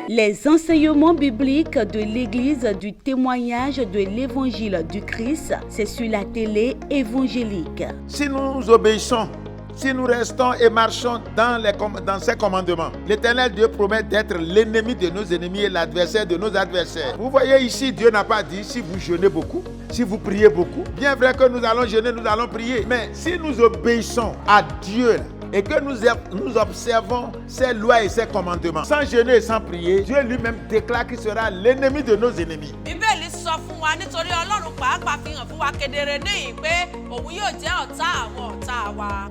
Les enseignements bibliques de l'Église du témoignage de l'Évangile du Christ, c'est sur la télé évangélique. Si nous obéissons, si nous restons et marchons dans ses commandements, l'Éternel Dieu promet d'être l'ennemi de nos ennemis et l'adversaire de nos adversaires. Vous voyez ici, Dieu n'a pas dit si vous jeûnez beaucoup, si vous priez beaucoup. Bien vrai que nous allons jeûner, nous allons prier. Mais si nous obéissons à Dieu et que nous observons ses lois et ses commandements, sans jeûner et sans prier, Dieu lui-même déclare qu'il sera l'ennemi de nos ennemis.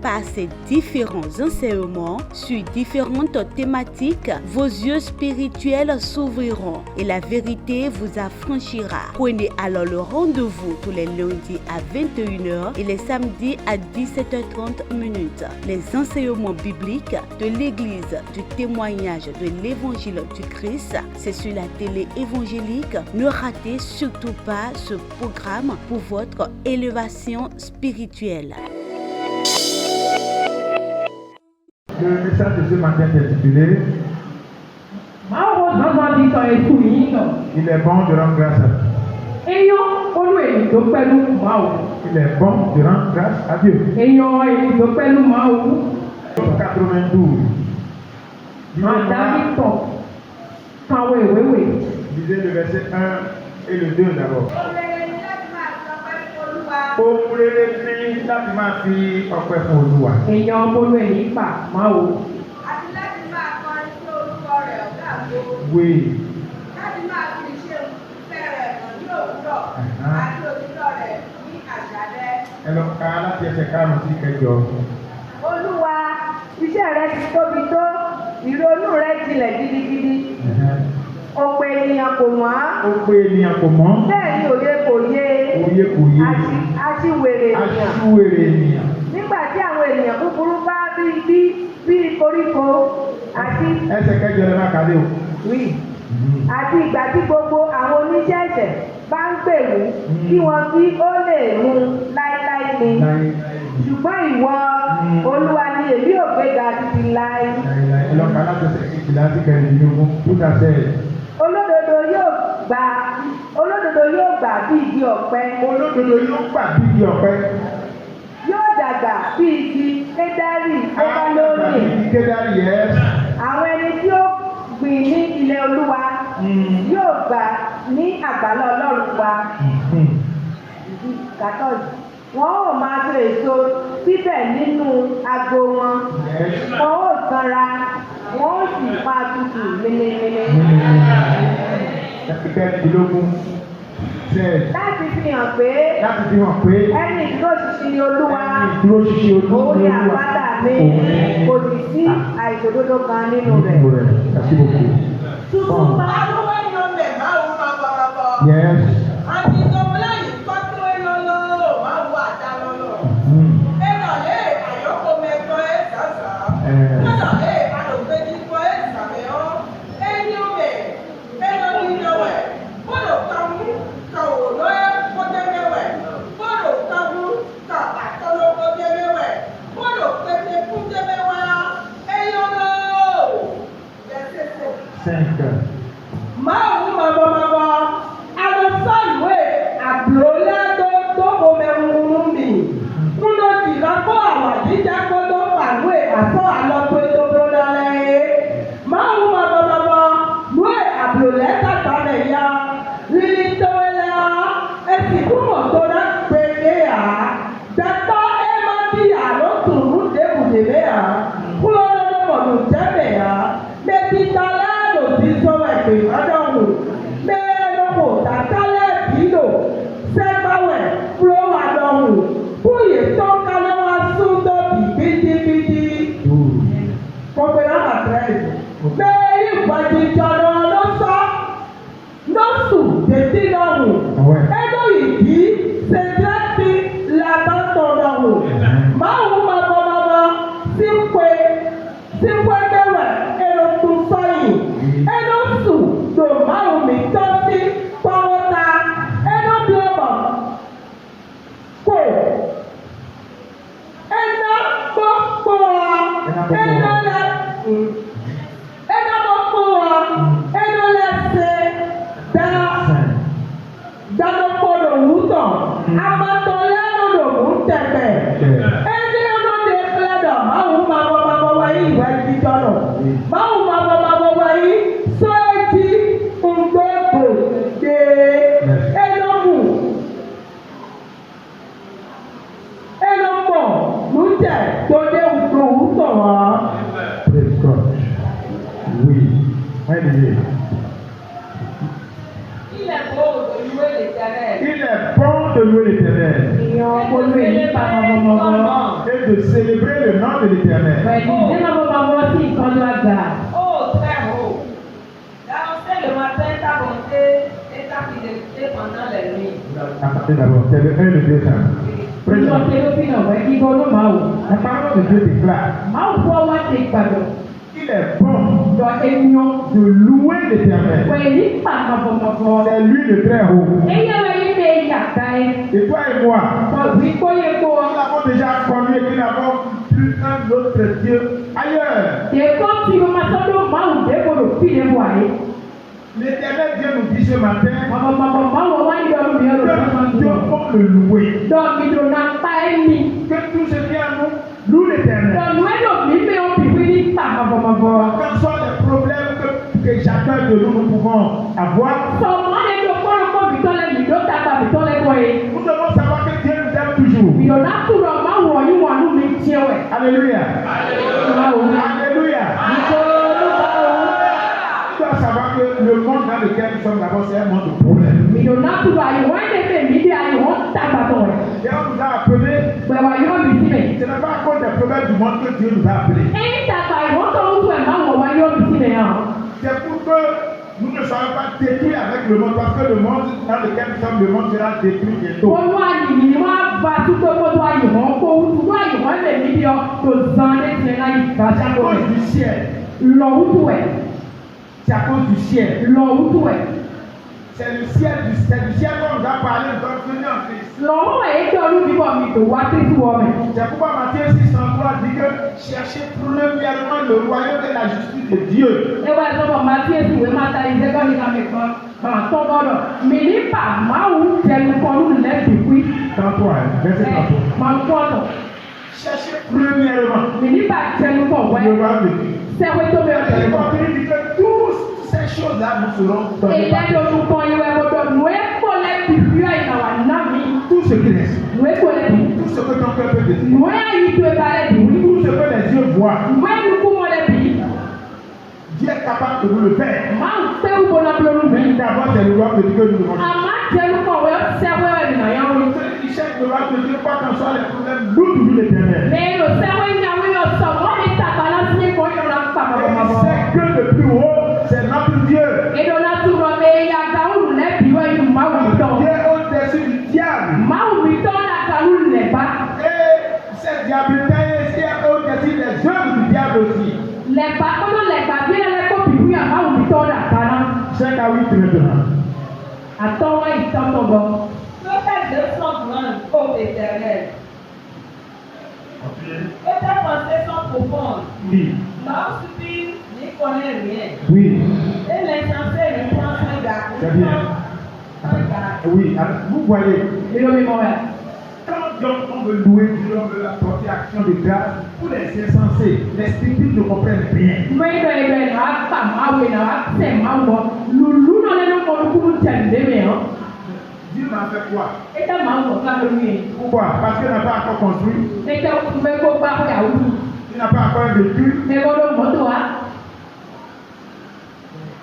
Par ces différents enseignements sur différentes thématiques, vos yeux spirituels s'ouvriront et la vérité vous affranchira. Prenez alors le rendez-vous tous les lundis à 21h et les samedis à 17h30. Les enseignements bibliques de l'Église du témoignage de l'Évangile du Christ, c'est sur la télé évangélique. Ne ratez surtout pas ce programme pour votre élévation spirituelle. Le message de ce matin est intitulé Il est bon de rendre grâce à Dieu. Il est bon de rendre grâce à Dieu. 92. Lisez le verset 1 et le 2 d'abord. Oui. Olúwa, iṣẹ́ rẹ ti tóbi tó, ìrònú rẹ jinlẹ̀ gidigidi. Ọ̀pọ̀ ènìyàn kò mọ̀. Bẹ́ẹ̀ ni òye kò yé. Aṣiwèrè ènìyàn. Nígbà tí àwọn ènìyàn búburú bá bí koríko àti. Ẹsẹ̀ kẹjọ lè má kàdé o. Àti ìgbà tí gbogbo àwọn oníṣẹ́ ẹ̀ṣẹ̀ bá ń gbèrú kí wọn kí ó lè mú láéláé ni. Ṣùgbọ́n ìwọ Olúwa ni èmi ò gbéga títí láé. Ẹlọ́ka láti ṣe ìkìlá sí kẹrìndínlógún tó dàṣẹ. Olódodo yóò gbà bí igi ọ̀pẹ. Yóò dàgbà bí igi kédárì Lébánónì. Àwọn ẹni tí ó gbìn ní ilẹ̀ Olúwa yóò gbà ní àgbàlá Ọlọ́run wa. Wọ́n ó máa so èso síbẹ̀ nínú agbo wọn. Wọ́n ó sanra, wọ́n ó sì máa tutù mìnìmìnì. Láti fi hàn pé ẹni ìdúró ṣinṣin ni Olúwa. Òun ni àpáta mi, kò sì sí àìṣòdodo kan nínú rẹ̀. Yes. Alléluia. Il est beau de louer l'Éternel. Il est bon de louer l'Éternel et de célébrer le nom de l'Éternel. Oh, très haut. D'annoncer le matin ta bonté et ta fidélité pendant les nuits. Attendez d'abord, c'est le 1 et le 2. La parole de Dieu déclare qu'il est bon de louer l'Éternel. C'est lui le très haut. Et toi et moi, nous l'avons déjà connu et nous n'avons plus un autre Dieu ailleurs. L'Éternel Dieu nous dit ce matin que nous devons le louer. Que tout ce qui est en nous loue l'Éternel. Quels sont les problèmes que chacun de nous pouvons avoir? Nous devons savoir que Dieu nous aime toujours. Alléluia. Alléluia. Tu dois savoir que le monde dans lequel nous sommes d'abord, c'est un monde de problèmes. Et on nous a appelés. Ce n'est pas à cause des problèmes du monde que Dieu nous a appelés. C'est pour que nous ne soyons pas détruits avec le monde, parce que le monde dans lequel nous sommes, le monde sera détruit bientôt. C'est à cause du ciel. C'est à cause du ciel. C'est le ciel dont nous a parlé, nous sommes venus en Christ. C'est pourquoi Matthieu 6:3 dit que cherchez premièrement le royaume et la justice de Dieu. Dans toi, verset 33. Cherchez premièrement le royaume de Dieu. Et il continue de dire que toutes ces choses-là nous seront données. Tout ce qui reste, tout ce que ton cœur peut désirer, tout ce que les yeux voient, Dieu est capable de nous le faire. Mais d'abord, c'est le royaume de Dieu que nous devons chercher. Celui qui cherche le royaume de Dieu, quoi qu'en soit les problèmes, loue toujours l'Éternel. Et il sait que le plus haut, c'est notre Dieu. Dieu est au-dessus du diable. Et cette diablité est au-dessus des œuvres du diable aussi. 5 à 8 maintenant. Peut-être de son grande, ô Éternel. Et tes pensées sont profondes. Oui. L'homme stupide n'y connaît rien. Oui. Et l'insensé ne prend soin garde. C'est bien. Oui, alors, vous voyez, quand on veut louer Dieu, on veut apporter action de grâce, pour les insensés, les stupides ne comprennent rien. Dieu m'a fait quoi? Pourquoi? Parce qu'il n'a pas encore construit. Il n'a pas encore vécu.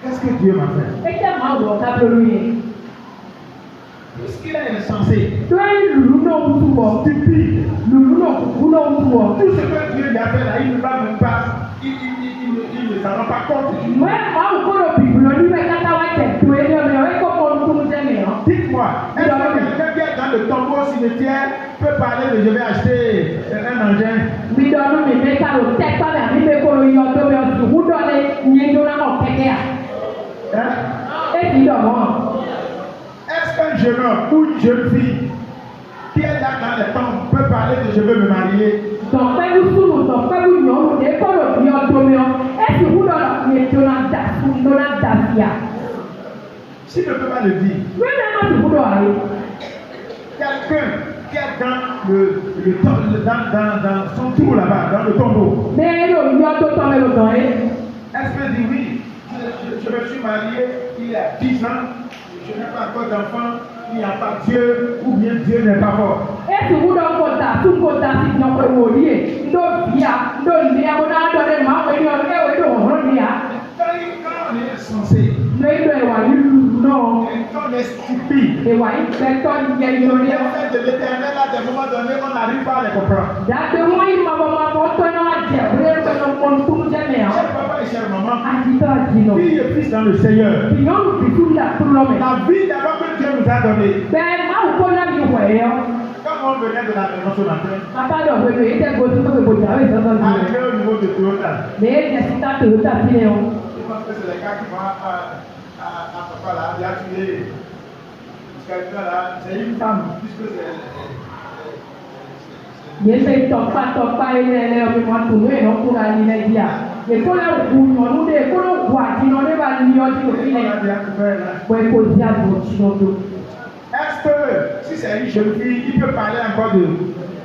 Qu'est-ce que Dieu m'a fait? Puisqu'il est insensé, stupide, tout ce que Dieu lui a fait là, il ne va même pas, il ne s'en rend pas compte. Dites-moi, est-ce que quelqu'un qui est dans le tombeau au cimetière peut parler de je vais acheter un engin? Est-ce qu'un jeune homme ou une jeune fille qui est là dans les tombes peut parler de je veux me marier? S'il ne peut pas le dire, quelqu'un qui est dans son tour là-bas, dans le tombeau, est-ce que dit oui, je me suis marié il y a 10 ans, je n'ai pas encore d'enfant, il n'y a pas Dieu, ou bien Dieu n'est pas fort? Quand on est on est stupide. Et ouais, c'est toi qui viens de Le dire. fait de l'Éternel, à des moments donnés, on n'arrive pas à les comprendre. D'abord, il m'a cher papa et chère maman, Adito. fille et fils dans le Seigneur. Beyond the food that pull on me. La vie d'abord que Dieu nous a donnée. Ben, ma ukola mi wẹ̀ ọ́. Quand on venait de la maison ce matin, Papa lọ wẹ̀ lóye tẹ́ gbòòtú tó gbòòtú àwọn ìsọ̀tọ̀ sí arrivé rẹ̀. au niveau de Toyota, Mais ẹ ti ta Toyota sílẹ̀ o. je pense que c'est les gars qui vont à papa là, il a tué. Parce que là, c'est une femme, puisque c'est. Yẹn fẹ́ tọpa ilé ẹlẹ́ ọmọ ìmọ̀ tó lóye lọ kóra ní Nàìjíríà. Èkó lẹ́ wù yànnú dé, èkó ló wù àjìnà dé bá ní ọdún òfin lẹ̀. Wọ́n kò sí àbò jìnà tó. Est-ce que si c'est une jeune fille, il peut parler encore de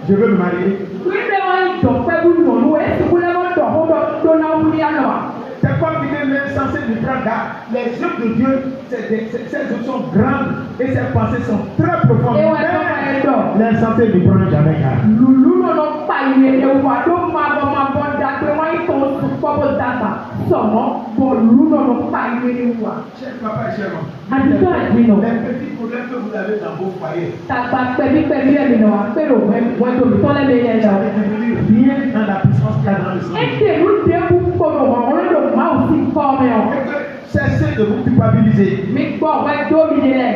je veux me marier? Wípé wọ́n ń dọ̀ pẹ́ bú yànnú, èsì kúlẹ̀ wọ́n dọ̀ kó tó náà wúlí àná wa. C'est comme il est censé nous prendre garde. Les œuvres de Dieu, ces œuvres sont grandes et ses pensées sont très profondes. Mais l'insensé ne prend jamais garde. Lulu nɔnɔ pa yi le wa do mabɔ dagbe wa yi tɔn tu kɔbɔ daba sɔmɔ bɔn lulu nɔnɔ pa yi le wa. Cher papa et chère maman, Adito adino. les petits problèmes que vous avez dans vos foyers, Tagba pɛbi yɛ mi nɔ wa pé o wɛ tobi tɔlɛ mi yɛ lɛ o. rien dans la puissance qu'il y a dans le sang. Ete lu deku kɔnɔ wa wɔlɛ do ma o si kɔ mɛ o. Et que cessez de vous culpabiliser. Mi gbɔ wɛ do mi de lɛ.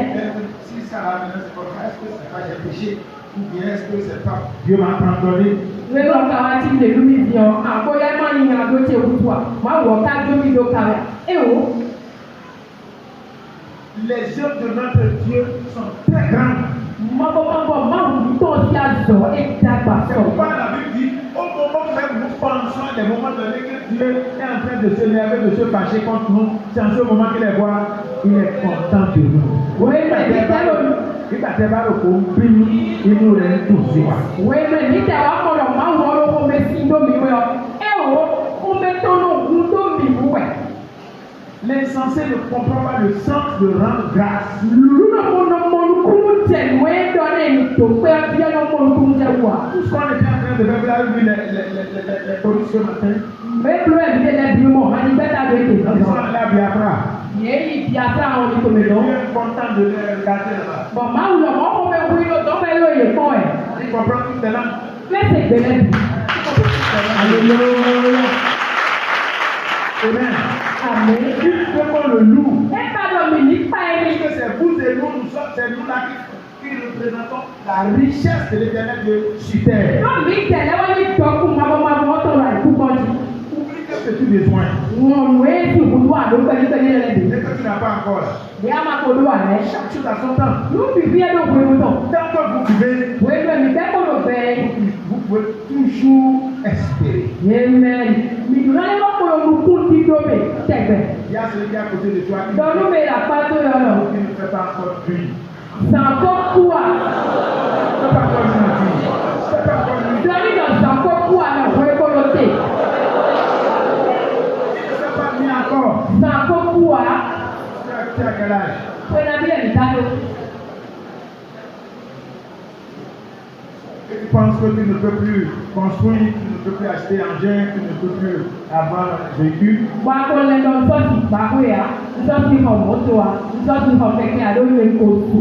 Si ça va maintenant, c'est comme ça. Est-ce que c'est pas j'ai péché? Ou bien est-ce que c'est pas Dieu m'a pardonné? Lẹ́nu ọ̀gá wa ti lè lu mi di ọ́ àkóyá má ní ìyàgò tí ewu tó a má wọ̀ ká jó mi do kàwé. E o. Les œuvres de notre Dieu sont très grandes. Mabɔ ma wù tó ti a zɔ e dagba C'est sɔ. pourquoi la Bible dit, au moment même nous pensons à des moments donnés que Dieu est en train de s'énerver, de se fâcher contre nous, c'est en ce moment qu'il les voit, il est content de nous. Oui, mais Nígbà tẹ́ bá rò pé ó ń bínú, inú rẹ̀ ń dùn sí wa. wẹ́mẹ̀ níta wà kọ̀dọ̀ máa wọ̀ ọ́ kó mẹ́ sí lómi wẹ̀ ọ́ ẹ wò kó mẹ́ tó ló ń tó mi wẹ̀. L'insensé ne comprend pas le sens de rendre grâce. Lulu náà mo nà mọ̀lùkúrú tẹ̀ wẹ́ dọ́lẹ̀ ní tó pé bí ẹ nà mọ̀lùkúrú tẹ̀ wà. Tout ce qu'on était en train de faire, vous avez vu les policiers ce matin. Mẹ́tò ẹ̀ bí ẹ bí mọ̀ àti bẹ́tà bẹ́ẹ̀ tẹ̀ Ils sont allés à Biafra. yéèyì bí ata àwọn oníkòmè lọ. Dieu est content de les regarder là-bas. Bọ̀ máa wù lọ mọ́ kó mẹ́ wí lọ tó mẹ́ lóye kọ́ ẹ̀. Ils comprennent toutes les langues. Mẹ́sẹ̀ gbẹ̀lẹ́ bì. Alléluia. Amen. Àmín. Il faut qu'on le loue. Ẹ bá lọ mi nípa ẹni. Parce que c'est vous et nous, c'est nous là qui représentons la richesse de l'éternel Dieu sur terre. Yóò mi tẹ̀lé wọ́n ní dọ́kun mabọ́mabọ́ tó ra ìkúkọ́ jù. Oublie que c'est tout besoin. Wọ́n wé sí ìkúdú àdó pẹ́lẹ́pẹ́lẹ́ rẹ̀ dè. Et que tu n'as pas encore là. Bí a máa kodo wà lẹ́. Chaque chose a son temps. Yóò fi bí ẹni òkú ewu tán. Tant que vous vivez, Wé lọ mi bẹ́ẹ̀ kọ́ ló bẹ́ẹ̀. vous pouvez toujours espérer. Amen. Mìdùnnà ni wọ́n kọ́ lóru kún tí dóbe tẹ̀gbẹ̀. Il y a celui qui est à côté de toi qui Dọ́nú mi là pàtó yọ lọ. ne fait pas encore pluie. Sànkó kú à. C'est pas encore une vie. C'est pas encore une vie. Dọ́nú yọ sànkó kú à lọ wé kó ló tè. Il ne s'est pas mis encore. Sànkó kú à. Tu as quel âge? Pẹ̀lú abíyẹ̀ nìdájọ́. Et tu penses que tu ne peux plus construire, tu ne peux plus acheter engin, tu ne peux plus avoir un véhicule. Wà á kó lẹ́nu sọ́ọ̀sì gbàgbé à, sọ́ọ̀sì hàn mọ́tò à, sọ́ọ̀sì hàn kẹ̀kẹ́ àdóyè kòtù.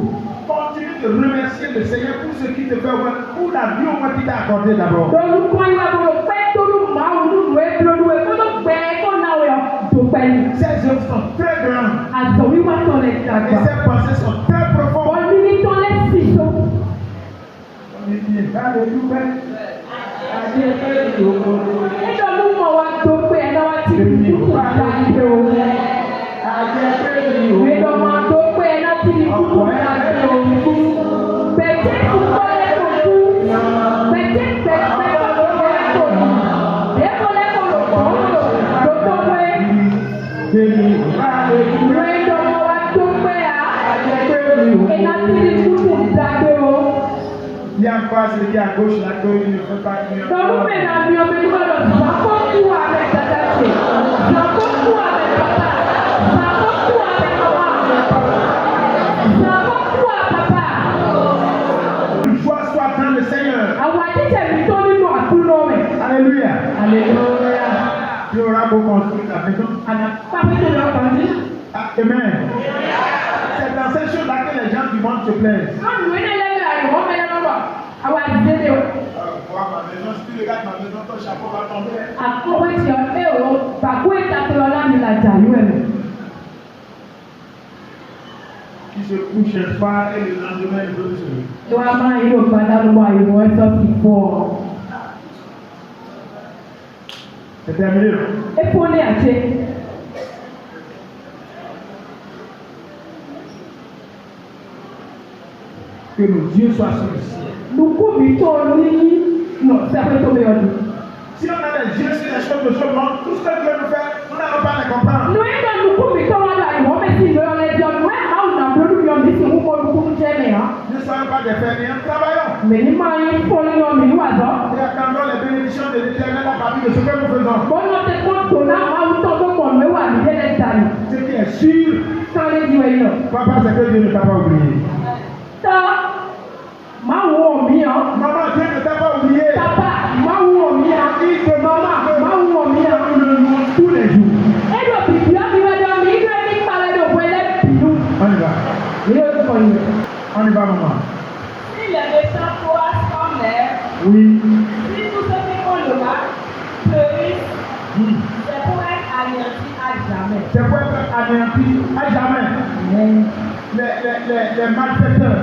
Continue de remercier le Seigneur pour ce qu'il te fait voir, pour la vie au moins qu'il t'a accordé d'abord. Lórúkọ ìwà bọ̀rọ̀ pẹ́ tólú máa ń lù wé lóluwé kó ló gbẹ kó náà wẹ̀ tó pẹ́ ni. Ces œuvres sont très grandes Àtọ̀ wíwá tó lẹ̀ et dàgbà. ces pensées sont très profondes. Wọ́n ní ní tó lẹ́ sí tó. On est bien, alléluia. Ẹjọ́ ló mọ̀ wá tó pé ẹ̀ náà wá ti di kúkú àdáyé o. Ẹjọ́ máa tó pé ẹ̀ náà ti di kúkú àdáyé o. Bẹ̀jẹ̀ kúkọ́ lẹ́kọ̀ọ́ kú. Bẹ̀jẹ̀ pẹ̀pẹ̀ kúkọ́ lẹ́kọ̀ọ́ kú. Ẹ̀kọ́ lẹ́kọ̀ọ́ lò kọ́ lò tó pé. Ẹjọ́ máa wá tó pé à. Ẹ̀ náà ti di kúkú àdáyé o. Il y a encore celui qui est à gauche là, qu'il ne peut pas tenir. Dọ́rùn mi náà mi ọmọ ẹni gbọ́dọ̀ sàkó kú àbẹ̀ dada ṣe. Sàkó kú àbẹ̀ bàbá. Sàkó kú àbẹ̀ bàbá. Sàkó kú àbẹ̀ bàbá. Une joie soit dans le Seigneur. Àwọn àtẹ̀tẹ̀ mi tó nínú àkúrò rẹ̀. Alléluia. Alléluia. Tu auras beau construire ta maison. Àná pápẹ́ tó lọ kàn sí. Amen. c'est dans ces choses-là que les gens qui vont se plaindre. Voir ma maison, si tu regardes ma maison, ton chapeau va tomber. Qui se couche un soir et le lendemain il veut se lever. C'est terminé. Que nos yeux soient sur le ciel. Si on a les yeux sur les choses de ce monde, tout ce que Dieu nous fait, nous n'allons pas les comprendre. Ne soyons pas des fainéants, travaillons. Et attendons les bénédictions de l'Éternel à partir de ce que nous faisons. Ce qui est sûr, papa, c'est que Dieu ne t'a pas oublié. Maman, Dieu ne t'a pas oublié. Il le montre tous les jours. On y va, maman. Si les méchants croissent comme l'air, Oui. si tous ceux qui font le mal fleurissent, c'est pour être anéantis à jamais. C'est pour être anéanti à jamais. Les malfaiteurs.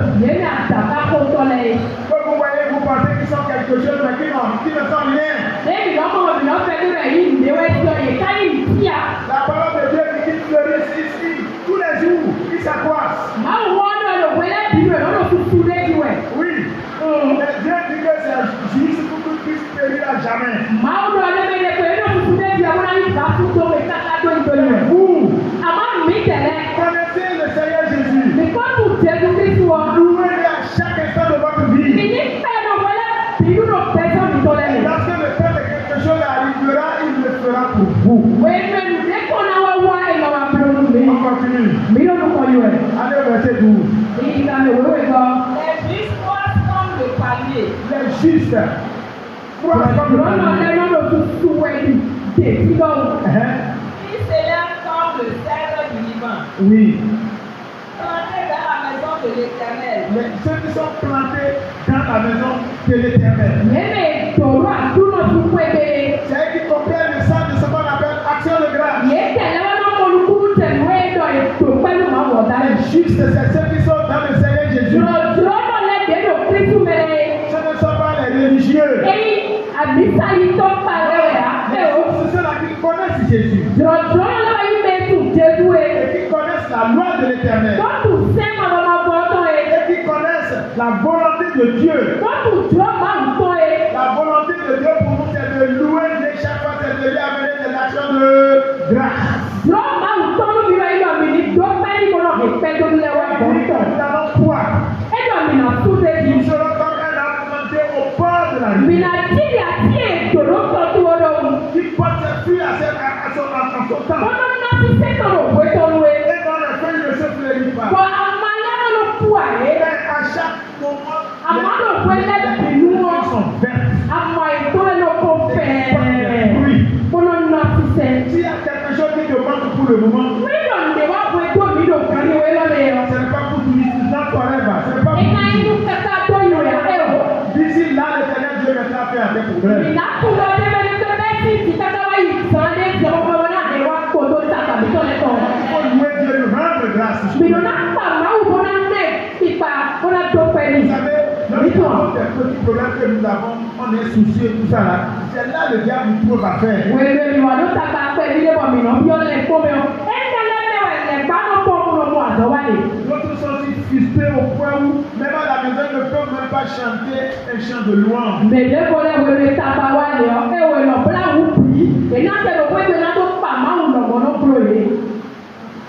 Quand vous voyez, vous pensez qu'ils sont quelque chose, mais qui ne sont rien. La parole de Dieu dit qu'ils fleurissent ici tous les jours, ils s'accroissent. Oui. Mais Dieu dit que c'est juste pour que puisse périr à jamais. Vous connaissez le Seigneur Jésus. Louez-le à chaque instant de votre vie. Lorsque le temps de quelque chose arrivera, il le fera pour vous. On continue. Allez au verset 12. Les justes croissent comme le palmier. Les justes croissent comme le palmier. Ils s'élèvent comme le cèdre du Liban. Oui. Plantés dans la maison de l'Éternel. Ceux qui sont plantés dans la maison de l'Éternel. C'est qui comprennent le sens de ce qu'on appelle action de grâce. Les justes, c'est ceux qui sont dans le Seigneur Jésus. Ce ne sont pas les religieux. C'est ceux-là qui connaissent Jésus. Et qui connaissent la loi de l'Éternel. Et qui connaissent la volonté de Dieu. La volonté de Dieu pour nous, c'est de louer Dieu chaque fois, c'est de lui amener des actions de grâce. Nous allons croire. Nous serons comme un arbre planté au bord de la rivière. Qui porte ses fruits à son temps. Et dans les feuilles ne se fleurit pas. Mais à chaque moment, les feuilles sont vertes. S'il y a quelque chose qui te manque pour le moment, ce n'est pas pour tout ce n'est pas forever. Ce n'est pas pour d'ici là, l'Éternel Dieu mettra fin à tes problèmes. Il faut louer Dieu, lui rendre grâce. Vous savez, lorsqu'on a des petits problèmes que nous avons, on est soucieux, tout ça là, c'est là le diable nous trouve à faire. D'autres sont aussi frustrés au point où, même à la maison, ils ne peuvent même pas chanter un chant de louange.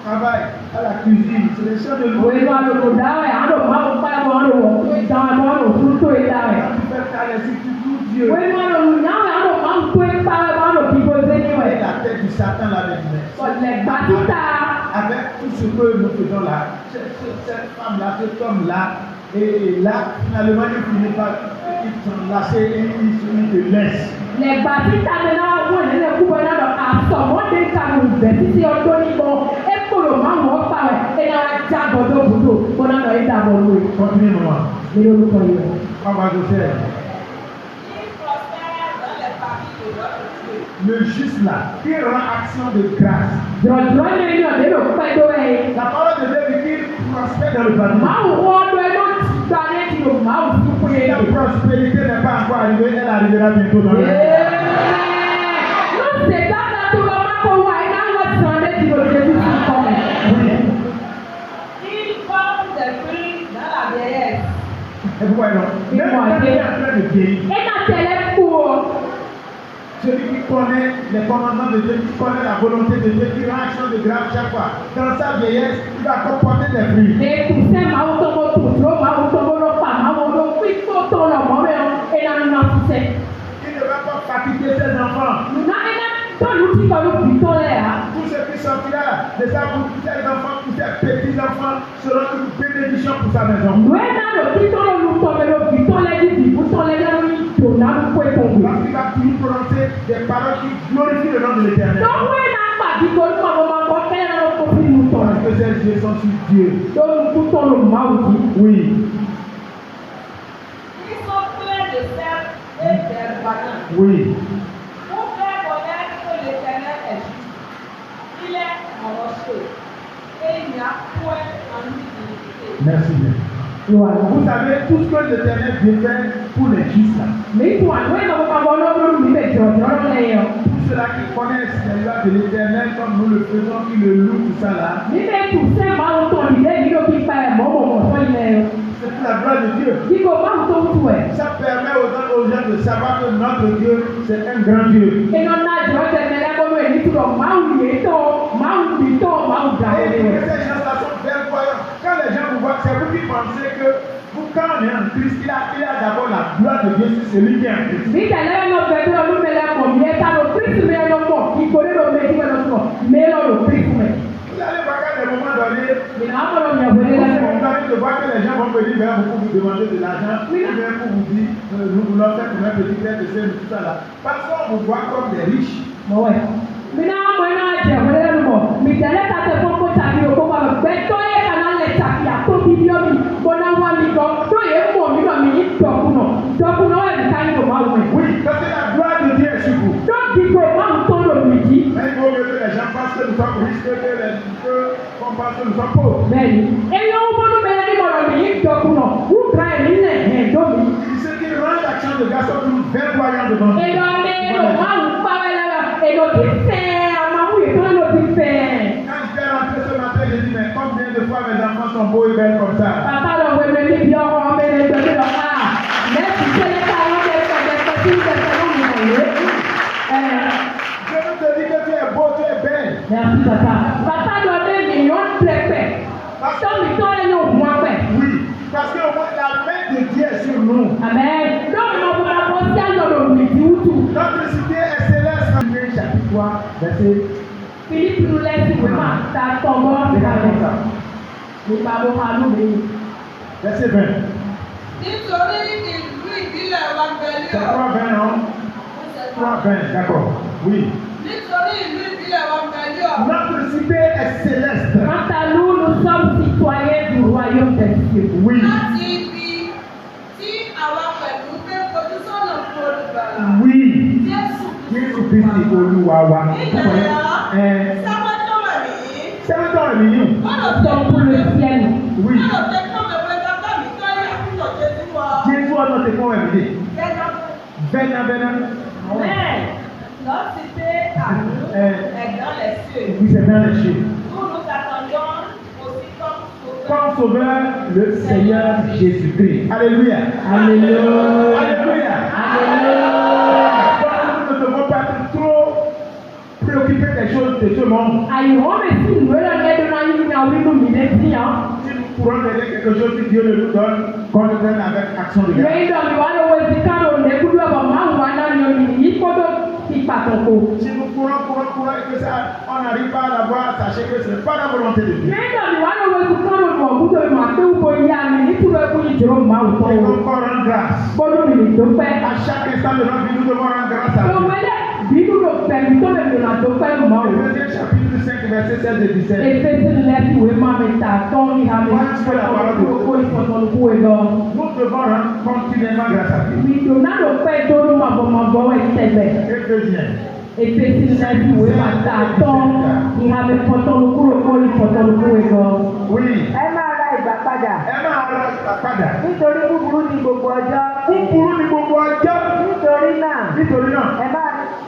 Travail à la cuisine, c'est des chants de louange. Quand tu fais ta lessive, tu loues Dieu. Et la tête du Satan là maintenant. Avec tout ce que nous faisons là, cette femme-là, cet homme-là, et là, finalement, il finit par s'enlacer et il te laisse. Les bâtisses maintenant, on est les coups de la somme, on est les Continue, maman. On va faire. Le juste là, qui rend action de grâce. La parole de Dieu dit qu'il prospère dans le bâtiment. La prospérité n'est pas encore arrivée, elle arrivera bientôt dans le bâtiment. Il porte des fruits dans la vieillesse. Et vous voyez, non? Même quand il est en train de vieillir, celui qui connaît les commandements de Dieu, qui connaît la volonté de Dieu, qui rend action de grâce chaque fois, dans sa vieillesse, il va comporter des fruits. Il ne va pas fatiguer ses enfants. Tout ce qui sortira de sa bouche, ses enfants, tous ses petits-enfants seront une bénédiction pour sa maison. Parce qu'il va toujours prononcer des paroles qui glorifient le nom de l'Éternel. Parce que ses yeux sont sur Dieu. Oui. Ils sont pleins de sel et d'herbatin. Oui. Pour faire connaître que l'Éternel est juste. Il est mon rocher. Et il n'y a point en lui d'iniquité. Merci bien. Vous savez tout ce que l'Éternel vient faire pour les justes. Pour ceux-là qui connaissent les lois de l'Éternel comme nous le faisons, qui le louent, tout ça là. C'est pour la gloire de Dieu. Ça permet aux gens de savoir que notre Dieu, c'est un grand Dieu. Et ces gens-là sont verdoyants. Quand les gens vous voient, c'est vous qui pensez que vous, quand on est en Christ, il a d'abord la gloire de Dieu sur celui qui est en Christ. Vous allez voir qu'à des moments donnés, vous allez voir que les gens vont venir vers vous pour vous demander de l'argent, ou bien pour vous dire, nous voulons faire pour un petit frère de tout ça là. Parce qu'on vous voit comme des riches. Oui, parce que la gloire de Dieu est sur vous. Mais il faut que les gens pensent que nous sommes riches, qu'on pense que nous sommes pauvres. Ce qui rend l'action de grâce plus verdoyant devant nous. Quand je vais rentrer ce matin, je dis, mais combien de fois mes enfants sont beaux et belles comme ça? Je veux te dire que tu es beau, tu es belle. Merci, papa. Papa doit être mignon, très belle. Oui, parce que au moins la main de Dieu est sur nous. Amen. Notre cité est céleste. Chapitre 3, verset. Philippe nous laisse vraiment ça tombe. Verset 20. Nítorí ìlú ìbílẹ̀ wa pẹ̀lú C'est 3:20, non? 3:20, d'accord. Oui. Nítorí ìlú ìbílẹ̀ wa pẹ̀lú Notre cité est céleste. Quant à nous, nous sommes citoyens du royaume des cieux. Oui. láti ibi tí àwa pẹ̀lú gbé fojú sọ́nà fún olùgbàlà. Oui. Jésù Jésus Christ Olúwa wa. Sẹ́wọ́n mi ní. Nous sommes pour le ciel. Oui. Jésus ọ̀nà ti fún ẹ̀mí. Bẹ́ẹ̀ni. Amen. Notre cité à nous est dans les cieux. Oui, c'est dans les cieux. Nous nous attendions aussi Comme sauveur, le Seigneur Jésus-Christ. Alléluia. Alléluia. Alléluia. Donc nous ne devons pas être trop préoccupés des choses de ce monde. Si nous pourrons donner quelque chose que Dieu nous donne, qu'on le donne avec action de grâce. Si nous courons et que ça, on n'arrive pas à l'avoir, sachez que ce n'est pas la volonté de Dieu. Et qu'on rend grâce. À chaque instant de notre vie, nous devons rendre grâce à Dieu. Éphésiens chapitre 5, verset Verset 16 et 17. Efésìs lẹ́sìn ìwé máa mi tà tọ́ ní àmì ìfọ̀tọ̀lùkú ìfọ̀tọ̀lùkú ẹ̀dọ́. Nous devons rendre continuellement grâce à Dieu. Ìdònádò pẹ́ dóró màbọ̀màbọ̀ ẹ̀ tẹ̀gbẹ̀. Éphésiens. Efésìs lẹ́sìn ìwé máa tà tọ́ ní àmì ìfọ̀tọ̀lùkú ìfọ̀tọ̀lùkú ẹ̀dọ́. Oui. ẹ máa ra ìgbà padà Ẹ máa ra padà. nítorí búburú ní gbogbo ọjọ́. Búburú ni gbogbo ọjọ́. nítorí náà Nítorí náà,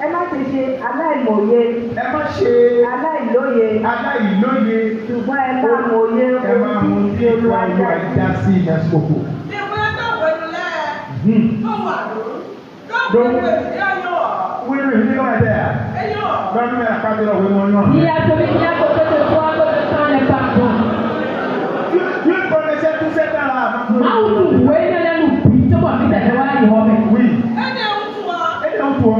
ẹ má ṣe ṣe aláìmọ̀ye ẹ má ṣe aláìlóye aláìlóye. ṣùgbọ́n ẹ máa mọ̀ye Ẹ máa mú ohun tí tí Olúwa Olúwa dá dá sí. sí ìdásíkòkò. Wíwí ní wọ́n dẹ̀. Lọ́dún mẹ́ta pàdé lọ wí mọ́ náà. Ìyá torí ìyá kò tó tó fún agbóhùn tán lè bá a bọ̀. Dieu connaissait tout cet temps-là. Máa wù ú wé lẹ́lẹ́nu bí tó bọ̀ mí tẹ̀lé wá yìí wọ́n bẹ̀. Oui. Et donc toi.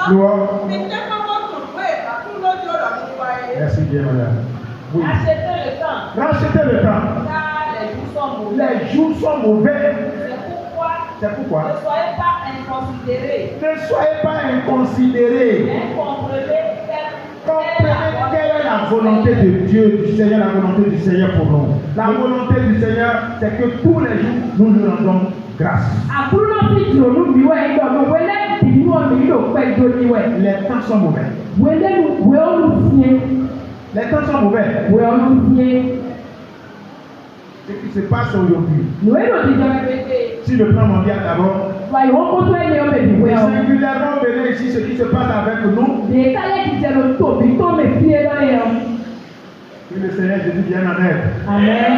Loi. Merci bien, madame. Oui. Acheter le temps. Rachetez le temps. Car les jours sont mauvais. Les jours sont mauvais. C'est pourquoi C'est pourquoi ne soyez pas inconsidérés. ne soyez pas inconsidérés. Mais comprenez Comprenez quelle est la volonté de Dieu, du Seigneur, la volonté du Seigneur pour nous. La volonté du Seigneur, c'est que tous les jours, nous lui rendons grâce. àbúrò sì di olúmiwẹ̀ ìdọ̀gbọ̀n wẹlé ìdìbò ọ̀nà ìlò pẹ́ ìdóniwẹ̀. Les temps sont mauvais. Wẹlé wẹ olùsíye Les temps sont mauvais. wẹ olùsíye. Ce qui se passe aujourd'hui, Nùwé ló ti jọ ẹgbẹ́ si le plan mondial d'abord, wà ìwọ́n kó tó ẹni ọmọ ìdìbò et ẹ̀ ọ́. singulièrement venez ici ce qui se passe avec nous, Dèékálẹ̀ ti jẹ́ ló tóbi tó mi fi é lọ́yẹ̀ ọ́. que le Seigneur Jésus vienne en aide. Amen.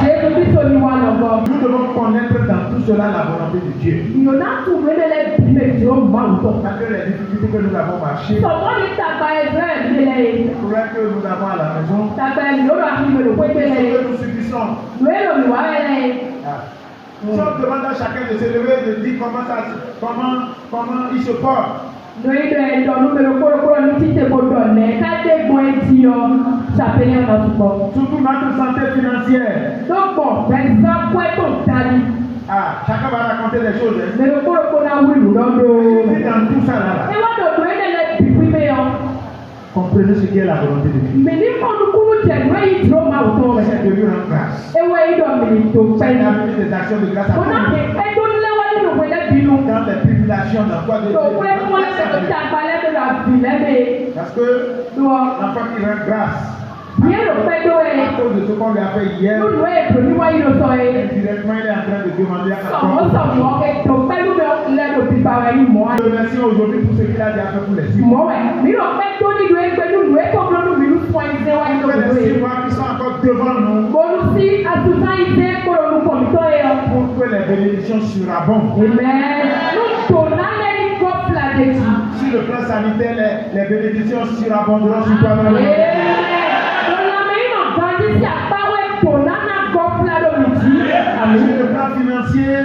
Jésù Kristo ni wà lọ́gọ́. Nous devons connaître dans tout cela la volonté de Dieu. Ìyọ̀nà tún wẹ́lẹ́lẹ́ bí méjì ó mọ̀ àwùjọ. Malgré les difficultés que nous avons marchées, Sọ̀tọ́ ní tàgbà ẹ̀fẹ́ ìdílé yìí. les problèmes que nous avons à la maison, Tàgbà ẹ̀mí ló lọ àfi ìmọ̀lò pé ce tẹ́lẹ̀ yìí. que nous subissons. Nùwé lòmì wà wẹ́lẹ́ yìí. Si on demande à chacun de se lever, de dire comment il se porte, Nùwé lọ ẹ̀dọ̀ número kórókóró ní títẹ̀ kó dọ̀lẹ́ káde gbọ́n etí ọ ṣàpèyàn náà túbọ̀. surtout notre santé financière. Dọ́gbọ̀n pẹ̀sẹ̀ pẹ́ tó dání. Chacun va raconter des choses. Hein. Mèrè kórókóró náà wílù lọ́dọ̀. Et dans tout ça là, Ẹ wá dọ̀dọ̀ ẹ̀dẹ̀lẹ̀ bìbí mi yọ. comprenez ce qu'est la volonté de Dieu. Mèní kọ́nukúrú tẹ̀ nùwé yìí dúró máa wù tó C'est rẹ̀. de lui rendre grâce. Ewé yìí dọ̀ mìíràn tó pẹ́ Il a yìí. mis des actions de grâce à Mo náà tout. kẹ́ ẹjọ́ nílẹ̀wá nínú ìwé bínú. Dans les tribulations, dans quoi de Tó pé kí wọ́n ṣe tó ti àgbálẹ́ tó lọ bì lẹ́bẹ̀ẹ́. Parce que Lọ. l'enfant qui rend grâce, Yé ló pẹ́ tó ẹ̀. à cause de ce qu'on lui a fait hier, Lónìí wọ́n ètò níwáyé ló sọ ẹ̀. directement il est en train de demander à Sọ̀mọ́ sọ̀mọ́ ètò pẹ́lú mi lẹ́nu òbí bàrà yìí mọ́ ẹ̀. Je remercie aujourd'hui pour ce qu'il a déjà fait pour les 6 mois. Mọ́ ẹ̀. Mi ló pẹ́ tó nílùú ẹgbẹ́ nínú ẹ̀kọ́ lọ́dún mi ló fún ẹ̀ṣẹ̀ wáyé Pour lọ́dún les 6 rẹ̀. mois qui sont encore devant nous, Mo lu sí àtúntà ìṣe kóró kọ̀ mi tó yẹ ọ. pour que les bénédictions surabondent. Amen. Ló tò lálẹ́ ní gọ́pìlà dèjì. Sur le plan sanitaire, les bénédictions surabonderont sur toi. Amen. Lọ́la mi nà gbọ́dí sí àpáwẹ̀ tò lánà gọ́pìlà lómi jí. Sur le plan financier,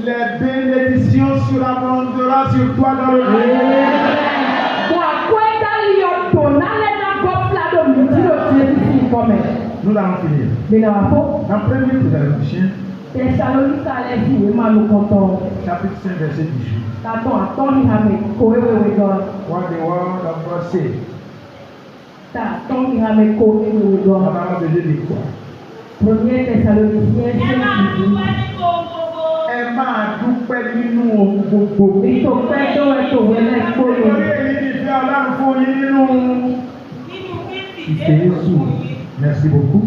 les bénédictions surabonderont sur toi dans le monde. Mo àkọ́ ẹ̀dá liyọ̀ tò lálẹ́ nà gọ́pìlà lómi jí ló ti ẹ̀sìn sí ìfọ̀mẹ̀. Nous allons finir. Gbẹ̀nà wà fún. Dans 1 Thessaloniciens, Tẹ̀sálóníkà lẹ́sìn ìwé máa lo kọ̀tọ̀. chapitre 5, verset 18. Tàtọ̀ àtọ́ni àmì kòwéwéwé gan. What the word of God says. Tàtọ́ni àmì kòwéwéwé Nous gan. avons besoin de quoi? Premier Thessaloniciens 5:18. Ẹ máa dúpẹ́ nínú ohun gbogbo. Ètò pẹ́ tó ẹ̀tò wẹ́lẹ́ gbóyè. Nítorí èyí ni ìfẹ́ Ọlọ́run fún yín nínú ìfẹ́ Jésù. Merci beaucoup.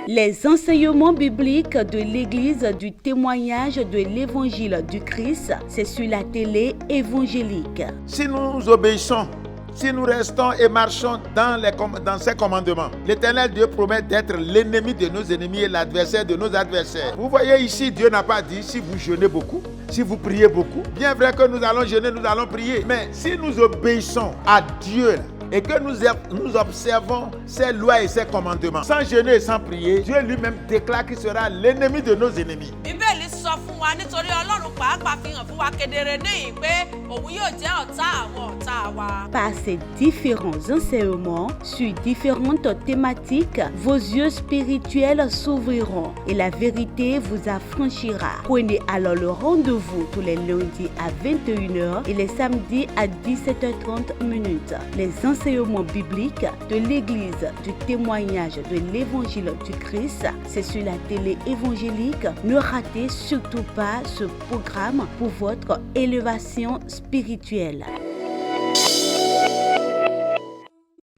Les enseignements bibliques de l'Église du témoignage de l'Évangile du Christ, c'est sur la télé évangélique. Si nous obéissons, si nous restons et marchons dans ses commandements, l'Éternel Dieu promet d'être l'ennemi de nos ennemis et l'adversaire de nos adversaires. Vous voyez ici, Dieu n'a pas dit si vous jeûnez beaucoup, si vous priez beaucoup. Bien vrai que nous allons jeûner, nous allons prier. Mais si nous obéissons à Dieu et que nous observons ses lois et ses commandements, sans jeûner et sans prier, Dieu lui-même déclare qu'il sera l'ennemi de nos ennemis. Bíbélì sọ fún wa nítorí Ọlọ́run pàápàá fi hàn fún wa kedere níhìn pé òun yóò jẹ́ ọ̀tá àwọn ọ̀tá wa. Par ces différents enseignements sur différentes thématiques, vos yeux spirituels s'ouvriront et la vérité vous affranchira. Prenez alors le rendez-vous tous les lundis à 21h et les samedis à 17h30. Les enseignements bibliques de l'Église du témoignage de l'Évangile du Christ, c'est sur la télé évangélique. Ne ratez surtout pas ce programme pour votre élévation spirituelle.